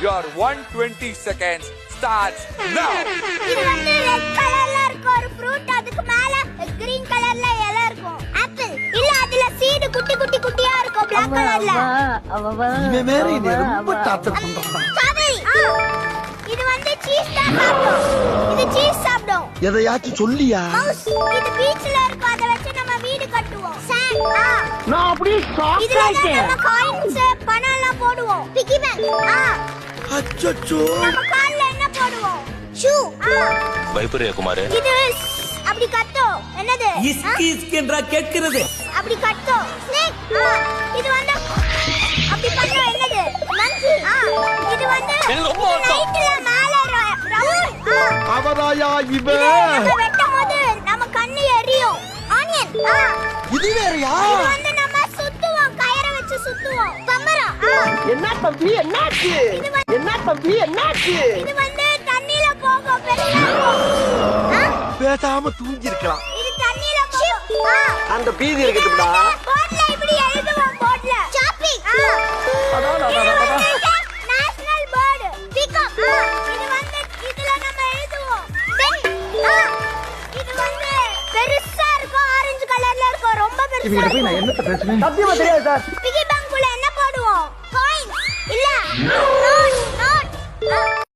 Your 120 seconds starts now. இது வந்து red கலர்ல இருக்க ஒரு ஃப்ரூட், அதுக்கு மேல கிரீன் கலர்ல இலை இருக்கும். ஆப்பிள் இல்ல, அதுல சீடு குட்டி குட்டி குட்டியா இருக்கும் Black கலர்ல. இவன் வேற இது ரொம்ப டார்ச்சர் பண்றான். ஸ்ட்ராபெரி. இது வந்து சீஸ் தான் சாப்பிடும். இது சீஸ் சாப்பிடும். எதையாச்சும் சொல்லியா? மவுஸ். இது பீச்ல இருக்கும், அத வச்சு நம்ம வீடு கட்டுவோம். சாண்ட். நான் அப்படியே ஷாக் இதுல ஆயிட்டேன். நம்ம காயின்ஸ் பணம் எல்லாம் போடுவோம். Piggy bank. அச்சச்சோ. நம்ம கால்ல என்ன போடுவோம்? ஷூ. பயப்பறியா குமார்? இது அப்படி கத்தோம். என்னது? இஸ்கி இஸ்கின்றா கேட்கிறது. அப்படி கத்தோம். ஸ்னேக். இது வந்து அப்படி பண்ணோம். என்னது? மங்கி. இது வந்து நைட்ல மேல ரவுண்ட். அவராயா இது இவன்? நம்ம வெட்டும்போது நம்ம கண்ணு எரியும். ஆனியன். இது வேறயா? இது வந்து நம்ம சுத்துவோம், கயிறை வச்சு சுத்துவோம். கமரா. என்ன தம்பி என்னாச்சு? என்ன தம்பி என்னாச்சு? இது வந்து தண்ணில போகும், பெருசா இருக்கும். பேசாம தூங்கி இருக்கலாம். இது தண்ணில போகும். அந்த பீதி இருக்கட்டும்டா. போர்ட்ல இப்படி எழுதுவோம். போர்ட்ல சாப்பி. National bird peacock. இது வந்து இதுல நம்ம எழுதுவோம். பென். இது வந்து பெருசா இருக்கும், ஆரஞ்சு கலர்ல இருக்கும், ரொம்ப பெருசா இருக்கும். என்னத்த பேசுறேன்? சத்தியமா தெரியாது சார். பிகி பேங்க்குள்ள என்ன போடுவோம்? காயின் இல்ல, நோட்.